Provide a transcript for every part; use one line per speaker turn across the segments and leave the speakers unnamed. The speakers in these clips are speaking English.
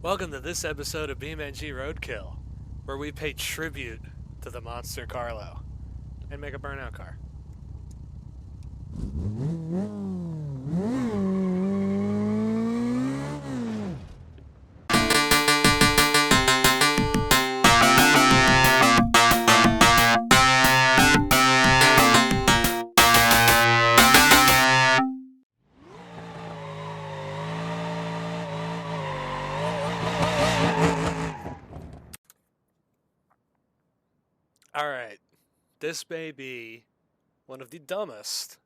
Welcome to this episode of BeamNG Roadkill, where we pay tribute to the monster Carlo and make a burnout car. Alright, this may be one of the dumbest,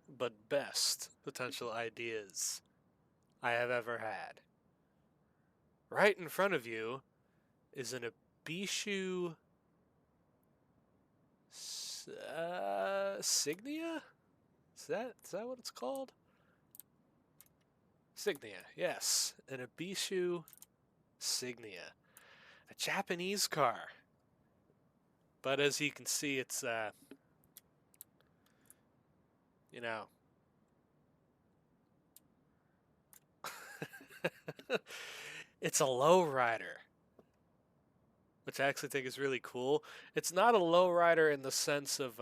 but best potential ideas I have ever had. Right in front of you is an Abishu Signia? Is that what it's called? Signia, yes. An Abishu Signia. A Japanese car. But as you can see, it's, you know, it's a lowrider, which I actually think is really cool. It's not a lowrider in the sense of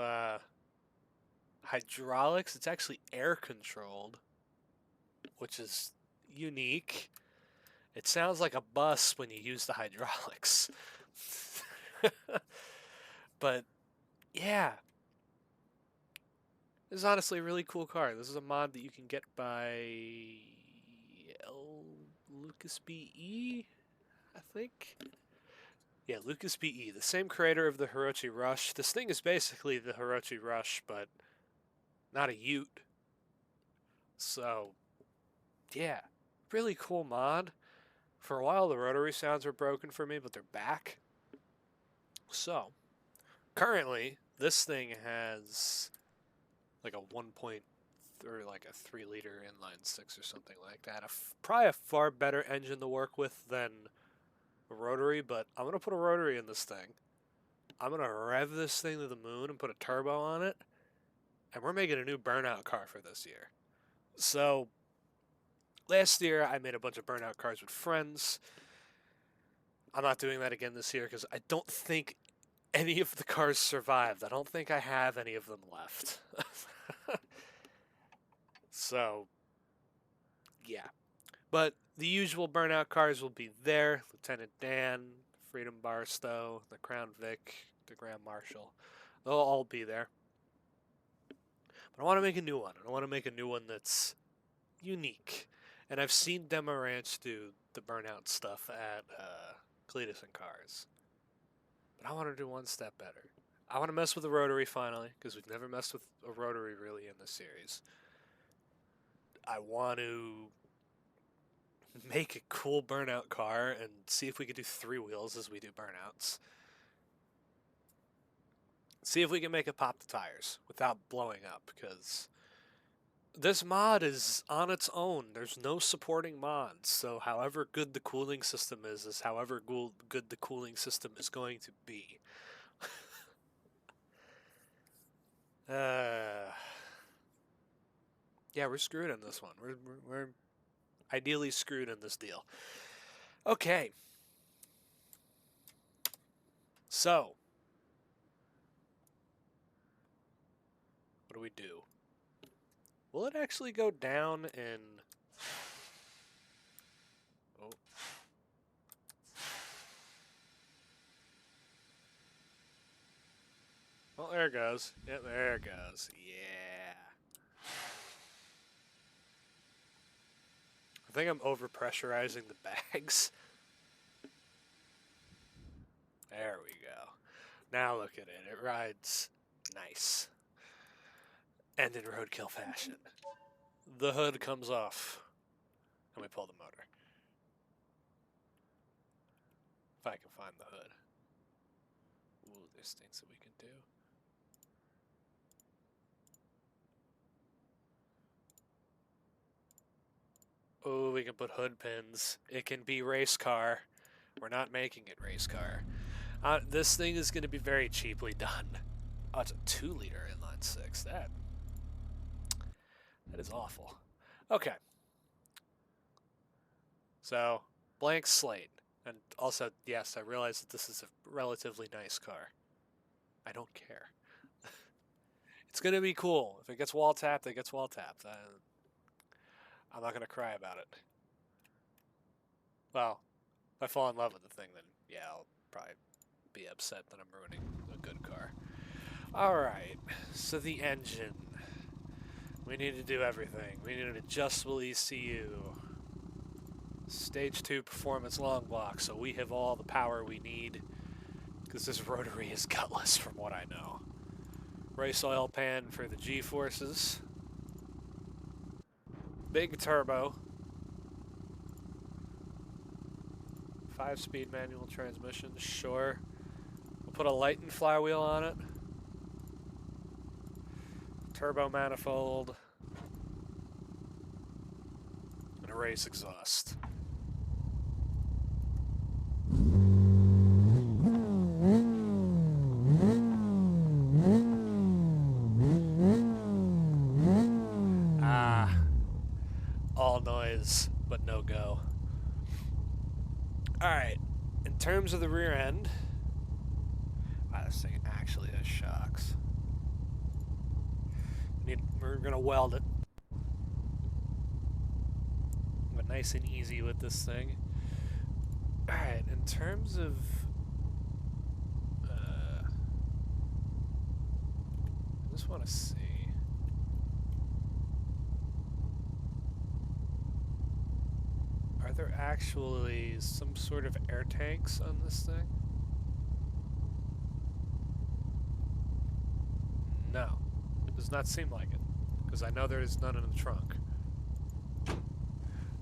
hydraulics. It's actually air controlled, which is unique. It sounds like a bus when you use the hydraulics. But yeah, this is honestly a really cool car. This is a mod that you can get by Lucas BE, I think. Yeah, Lucas BE, the same creator of the Hirochi Rush. This thing is basically the Hirochi Rush, but not a ute. So, yeah, really cool mod. For a while, the rotary sounds were broken for me, but they're back. So, currently, this thing has like a 1 point or like a 3-liter inline 6 or something like that. Probably a far better engine to work with than a rotary, but I'm going to put a rotary in this thing. I'm going to rev this thing to the moon and put a turbo on it, and we're making a new burnout car for this year. So, last year I made a bunch of burnout cars with friends. I'm not doing that again this year because I don't think any of the cars survived. I don't think I have any of them left. So, yeah. But the usual burnout cars will be there. Lieutenant Dan, Freedom Barstow, the Crown Vic, the Grand Marshal. They'll all be there. But I want to make a new one. I want to make a new one that's unique. And I've seen Demo Ranch do the burnout stuff at Cletus and Cars. But I want to do one step better. I want to mess with the rotary finally, because we've never messed with a rotary really in this series. I want to make a cool burnout car and see if we can do 3 wheels as we do burnouts. See if we can make it pop the tires without blowing up, because this mod is on its own. There's no supporting mods, so however good the cooling system is however good the cooling system is going to be. Yeah, we're screwed in this one. We're ideally screwed in this deal. Okay. So, what do we do? Will it actually go down in... Oh. Well, there it goes. Yeah, there it goes. Yeah. I think I'm overpressurizing the bags. There we go. Now look at it. It rides nice. And in roadkill fashion. The hood comes off. And we pull the motor. If I can find the hood. Ooh, there's things that we can do. Oh, we can put hood pins. It can be race car. We're not making it race car. This thing is going to be very cheaply done. Oh, it's a 2-liter inline 6. That is awful. Okay. So, Blank slate. And also, yes, I realize that this is a relatively nice car. I don't care. It's going to be cool. If it gets wall tapped, it gets wall tapped. I'm not going to cry about it. Well, if I fall in love with the thing, then yeah, I'll probably be upset that I'm ruining a good car. Alright, so the engine. We need to do everything. We need an adjustable ECU. Stage 2 performance long block, so we have all the power we need. Because this rotary is gutless from what I know. Race oil pan for the G-forces. Big turbo. 5-speed manual transmission, sure. We'll put a Lighten flywheel on it. Turbo manifold. And a race exhaust. All noise, but no go. Alright, in terms of the rear end, wow, this thing actually has shocks. We're gonna weld it. But nice and easy with this thing. Alright, in terms of I just want to see. Are there actually some sort of air tanks on this thing? No. Does not seem like it. Because I know there's none in the trunk.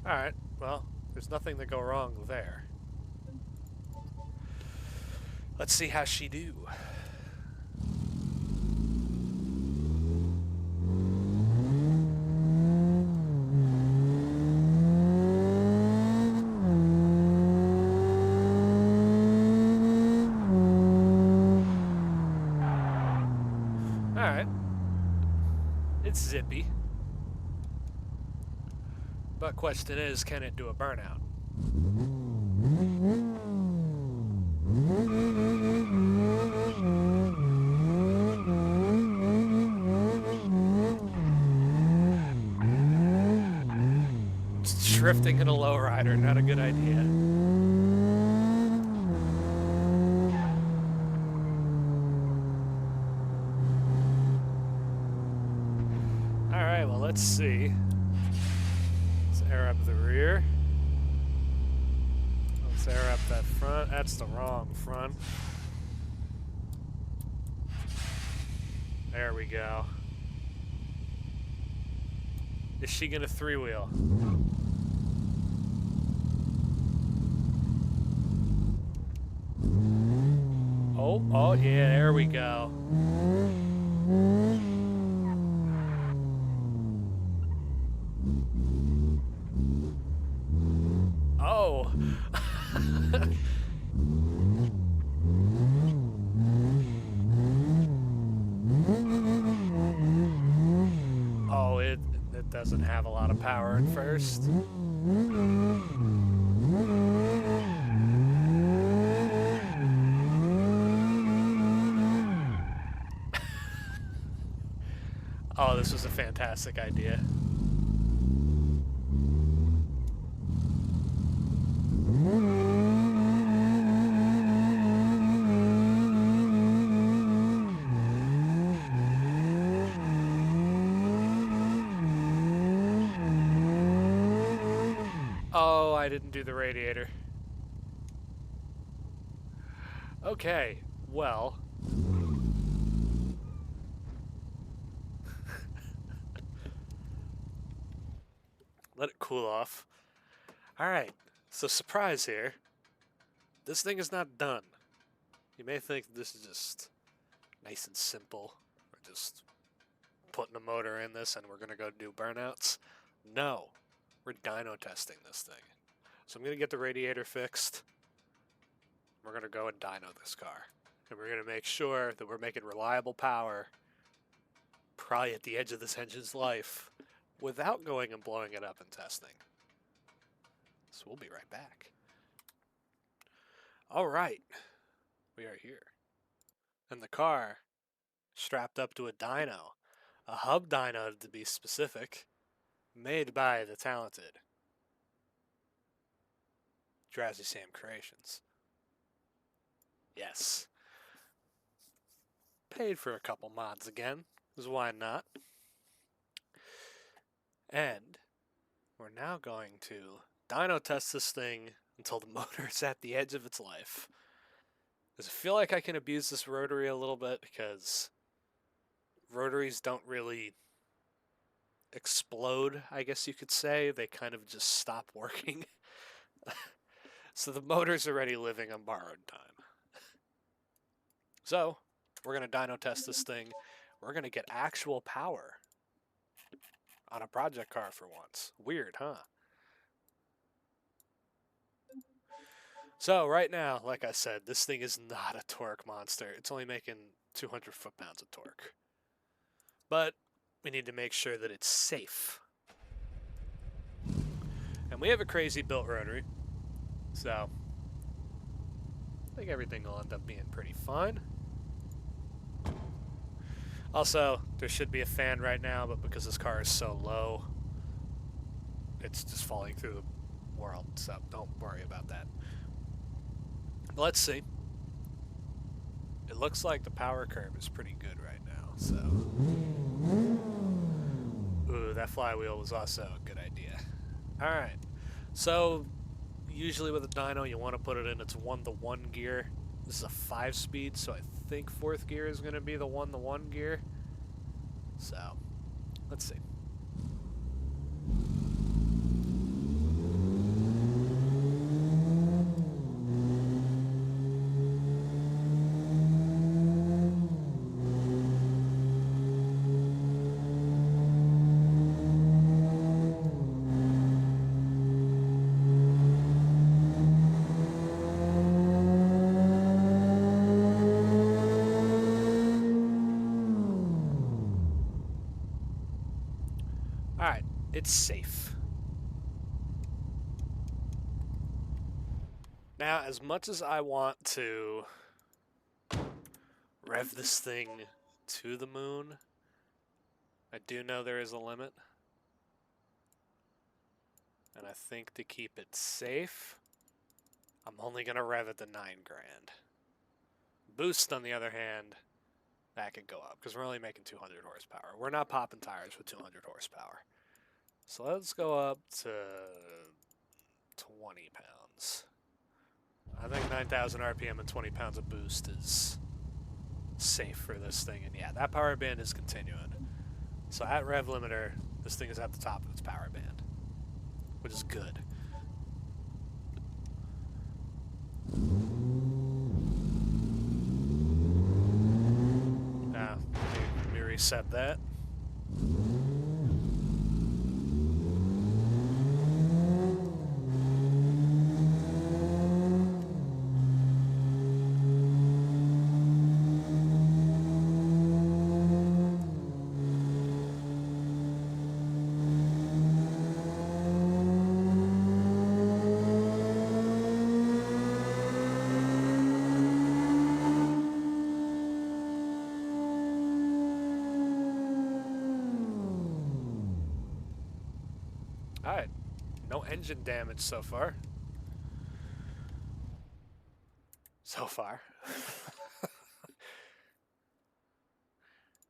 Alright, well, there's nothing to go wrong there. Let's see how she do. Alright. It's zippy. But question is, can it do a burnout? Drifting in a lowrider, not a good idea. Alright, well, let's see. Let's air up the rear. Let's air up that front. That's the wrong front. There we go. Is she gonna three-wheel? Oh, yeah, there we go. Oh. Oh, it doesn't have a lot of power at first. Oh, this was a fantastic idea. Oh, I didn't do the radiator. Okay, well. Let it cool off. Alright, so surprise here. This thing is not done. You may think this is just nice and simple. We're just putting a motor in this and we're going to go do burnouts. No, we're dyno testing this thing. So I'm going to get the radiator fixed. We're going to go and dyno this car. And we're going to make sure that we're making reliable power, probably at the edge of this engine's life, without going and blowing it up and testing. So we'll be right back. All right, we are here. In the car, strapped up to a dyno, a hub dyno to be specific, made by the talented Drowsy Sam Creations. Yes. Paid for a couple mods again, because why not? And we're now going to dyno test this thing until the motor is at the edge of its life. Because I feel like I can abuse this rotary a little bit, because rotaries don't really explode, I guess you could say. They kind of just stop working. So the motor's already living on borrowed time. So we're going to dyno test this thing. We're going to get actual power on a project car for once. Weird, huh? So right now, like I said, this thing is not a torque monster. It's only making 200 foot-pounds of torque. But we need to make sure that it's safe. And we have a crazy built rotary. So I think everything will end up being pretty fine. Also, there should be a fan right now, but because this car is so low, it's just falling through the world, so don't worry about that. But let's see. It looks like the power curve is pretty good right now, so... Ooh, that flywheel was also a good idea. Alright, so usually with a dyno you want to put it in its 1-to-1 gear. This is a 5-speed, so I think 4th gear is going to be the 1-to-1 gear. So, let's see. Alright, it's safe. Now, as much as I want to rev this thing to the moon, I do know there is a limit. And I think to keep it safe, I'm only going to rev it to 9 grand. Boost, on the other hand, that could go up because we're only making 200 horsepower. We're not popping tires with 200 horsepower. So let's go up to 20 pounds. I think 9,000 RPM and 20 pounds of boost is safe for this thing. And yeah, that power band is continuing. So at rev limiter, this thing is at the top of its power band, which is good. Now, let me reset that. Alright, no engine damage so far. So far.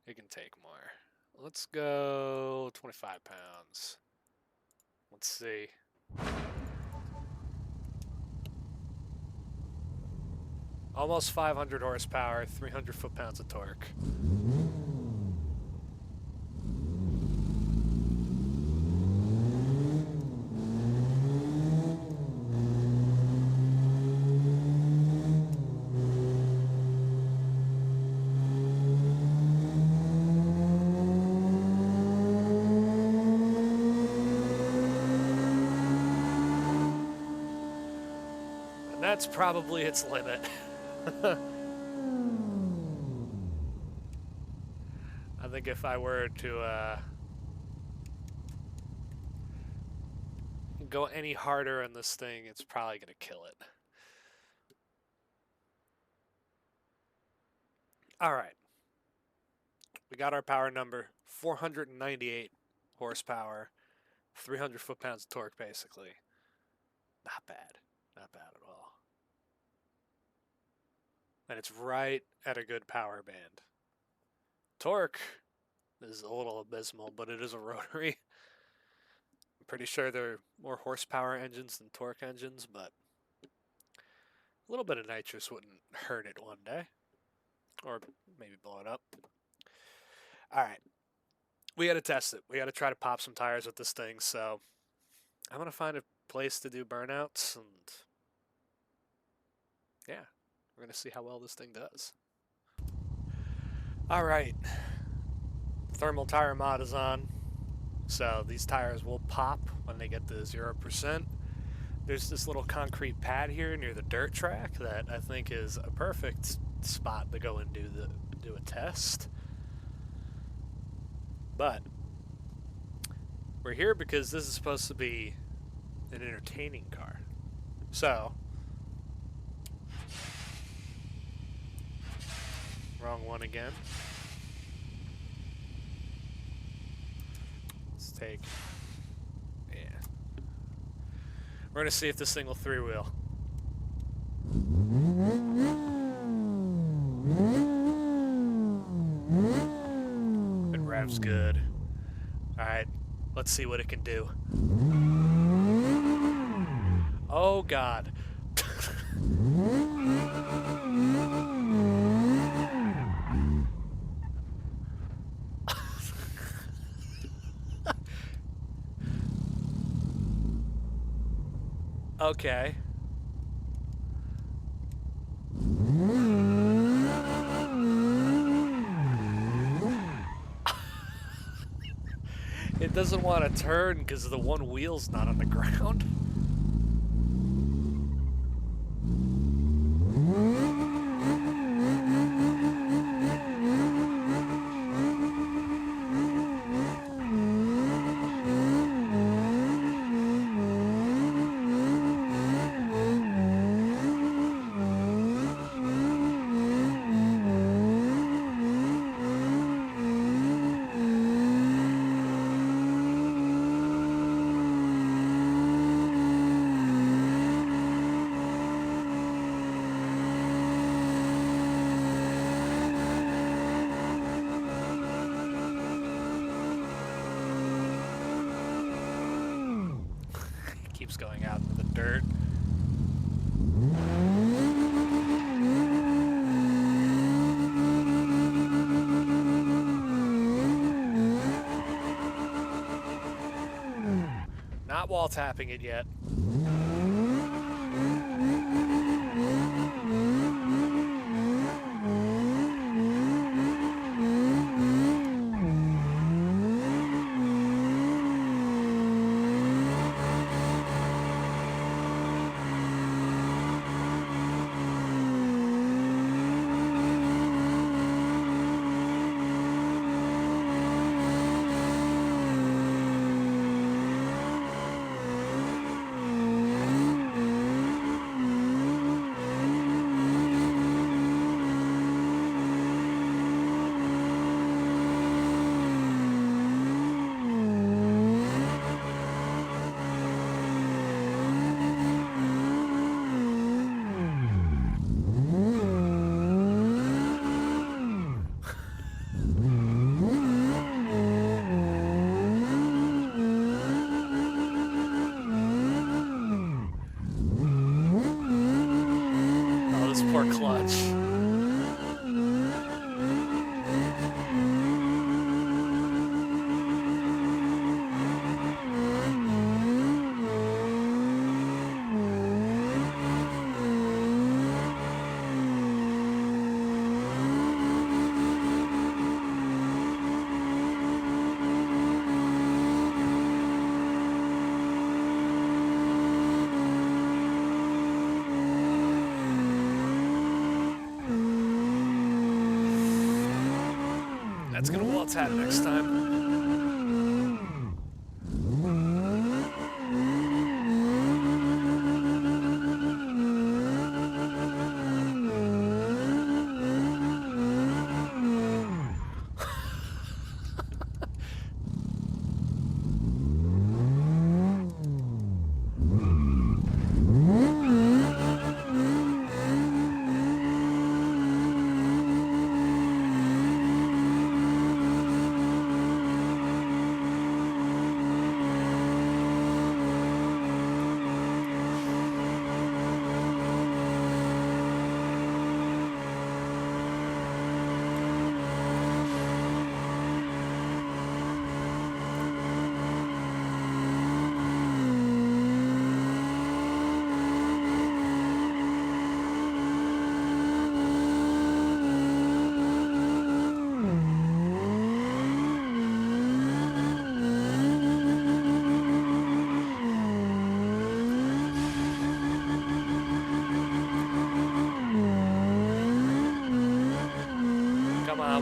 It can take more. Let's go 25 pounds. Let's see. Almost 500 horsepower, 300 foot-pounds of torque. That's probably its limit. I think if I were to go any harder on this thing, it's probably going to kill it. All right. We got our power number, 498 horsepower, 300 foot-pounds of torque, basically. Not bad. Not bad at all. And it's right at a good power band. Torque is a little abysmal, but it is a rotary. I'm pretty sure they're more horsepower engines than torque engines, but a little bit of nitrous wouldn't hurt it one day. Or maybe blow it up. All right. We got to test it. We got to try to pop some tires with this thing, so I'm going to find a place to do burnouts, and yeah, we're going to see how well this thing does. All right. Thermal tire mod is on, so these tires will pop when they get to 0%. There's this little concrete pad here near the dirt track that I think is a perfect spot to go and do a test. But we're here because this is supposed to be an entertaining car. So, wrong one again. Let's take, yeah. We're gonna see if this thing will three-wheel. It revs good. Alright, let's see what it can do. Oh God. Okay. It doesn't want to turn because the one wheel's not on the ground. Keeps going out into the dirt. Not wall tapping it yet. Poor clutch. That's gonna wall tap next time.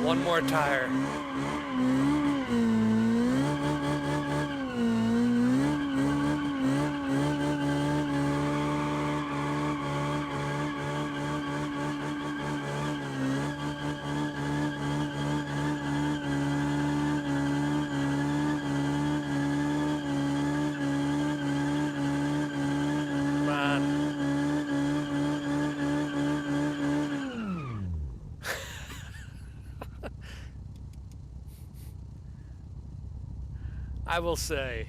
One more tire. Come on. I will say,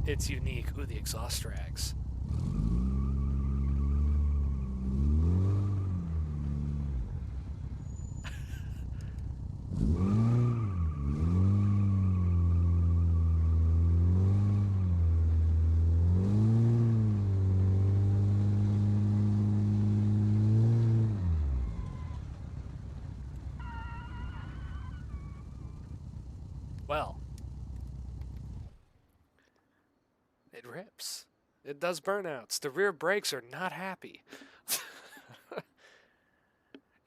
it's unique. Ooh, the exhaust rags. Well, it rips. It does burnouts. The rear brakes are not happy.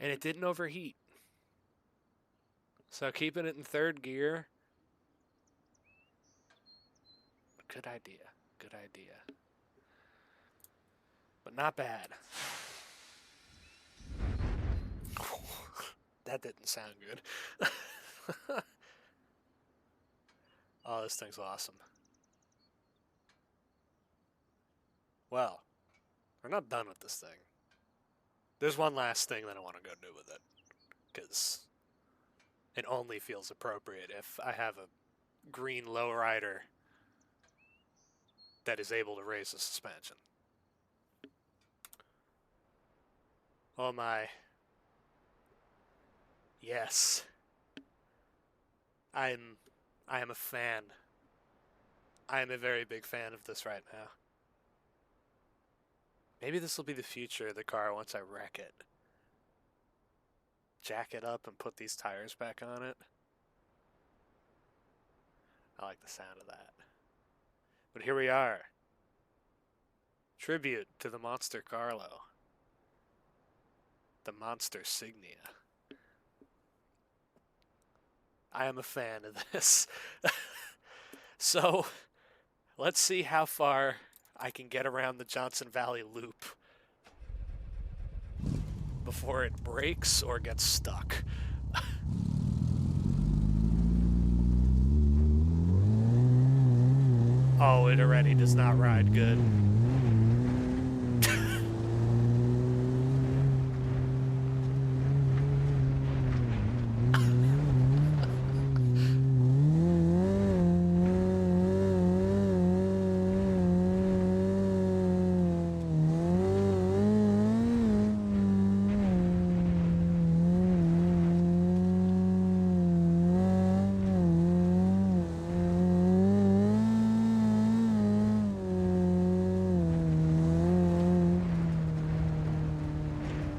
And it didn't overheat. So keeping it in third gear, good idea. Good idea. But not bad. That didn't sound good. Oh, this thing's awesome. Well, we're not done with this thing. There's one last thing that I want to go do with it. Because it only feels appropriate if I have a green lowrider that is able to raise the suspension. Oh my. Yes. I am a fan. I am a very big fan of this right now. Maybe this will be the future of the car once I wreck it. Jack it up and put these tires back on it. I like the sound of that. But here we are. Tribute to the Monster Carlo. The Monster Signia. I am a fan of this. So, let's see how far I can get around the Johnson Valley Loop before it breaks or gets stuck. Oh, it already does not ride good.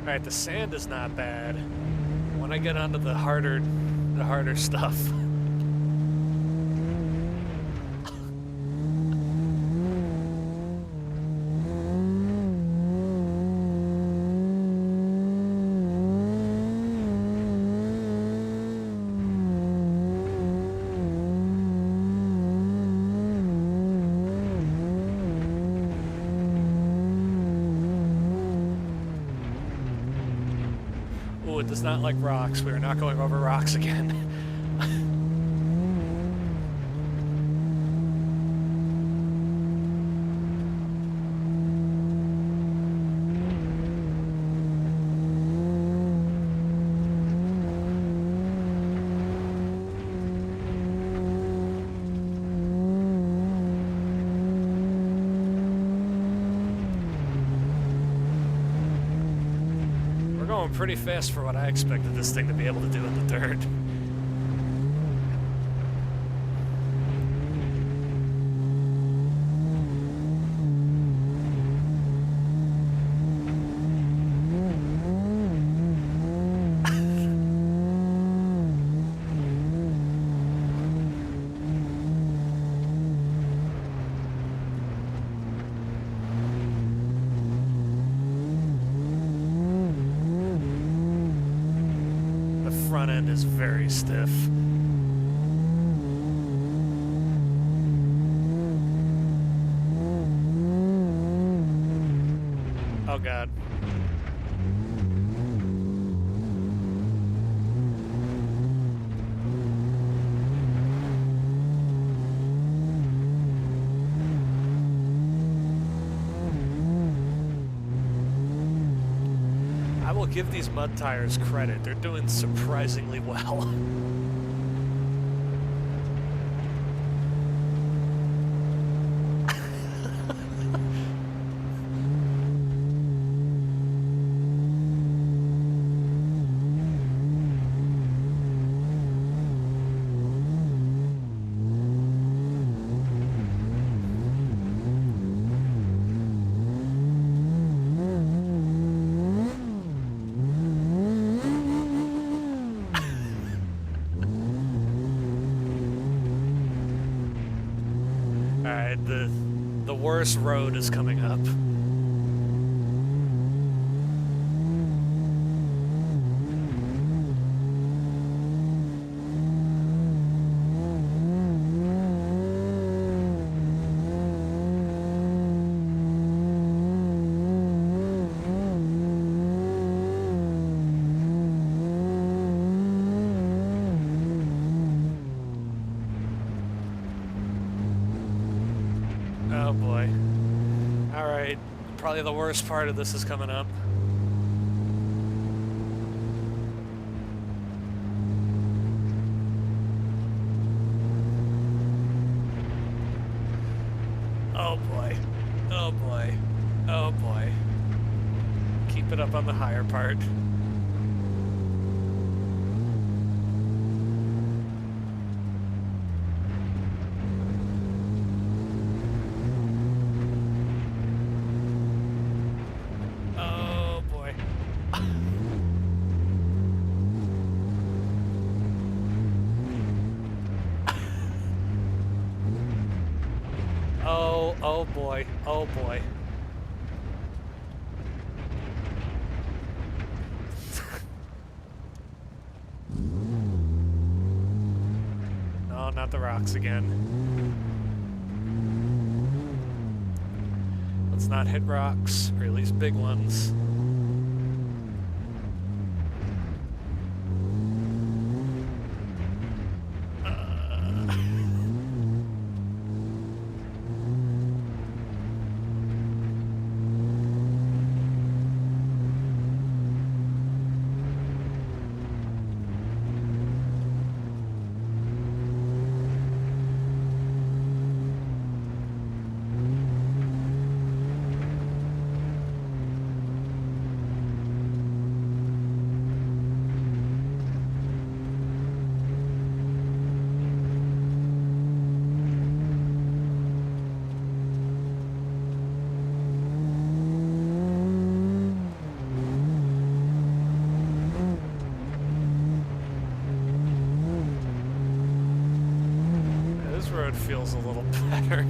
Alright, the sand is not bad. When I get onto the harder stuff. Ooh, it does not like rocks. We are not going over rocks again. Pretty fast for what I expected this thing to be able to do in the dirt. Front end is very stiff. Oh god. I will give these mud tires credit. They're doing surprisingly well. Alright, the worst road is coming up. Oh boy. Alright, probably the worst part of this is coming up. Oh boy. Oh boy. Oh boy. Keep it up on the higher part. Oh boy. Oh boy. Oh boy. No, not the rocks again. Let's not hit rocks, or at least big ones. This road feels a little better.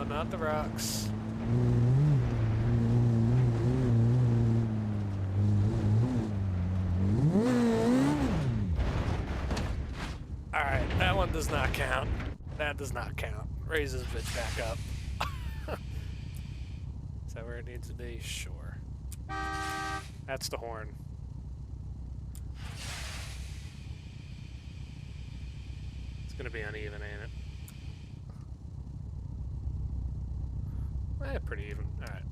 Not the rocks. Alright, that one does not count. That does not count. Raise this bitch back up. Is that where it needs to be? Sure. That's the horn. It's gonna be uneven, ain't it? Pretty even. Alright.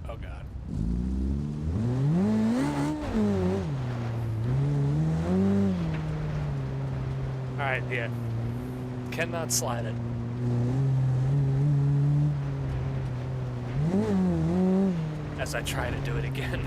Oh god. Alright, yeah. Cannot slide it. as I try to do it again.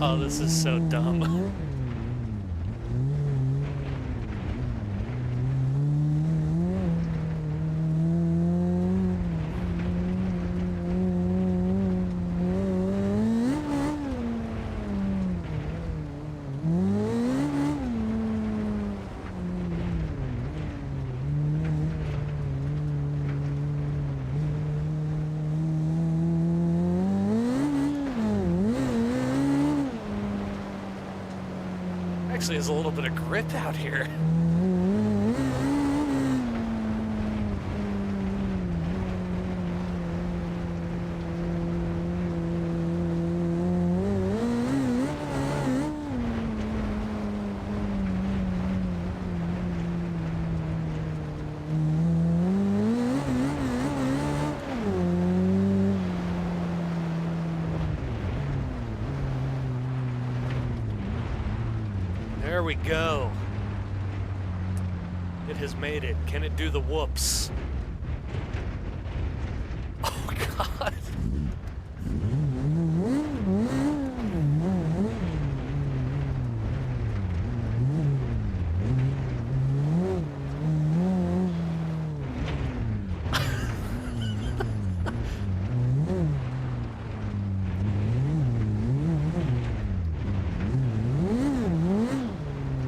Oh, this is so dumb. Actually, there's a little bit of grip out here. There we go. It has made it. Can it do the whoops? Oh, God.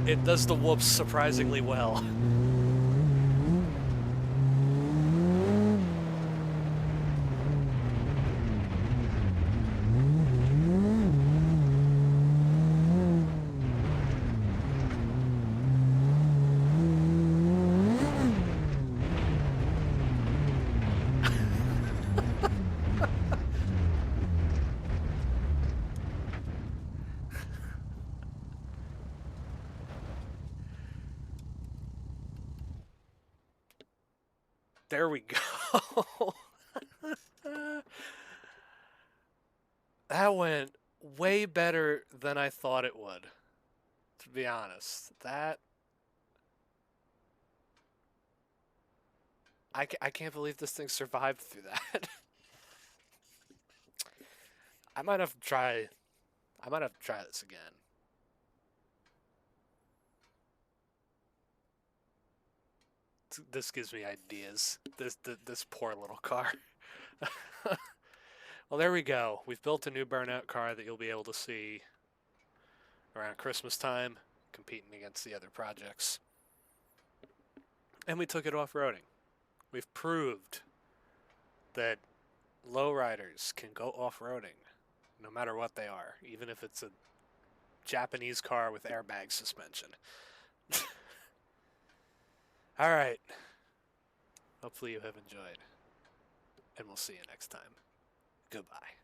It does the whoops surprisingly well. There we go. That went way better than I thought it would, to be honest. I can't believe this thing survived through that. I might have to try this again. This gives me ideas. This poor little car. Well, there we go. We've built a new Burnout car that you'll be able to see around Christmas time, competing against the other projects. And we took it off-roading. We've proved that lowriders can go off-roading, no matter what they are, even if it's a Japanese car with airbag suspension. All right. Hopefully you have enjoyed, and we'll see you next time. Goodbye.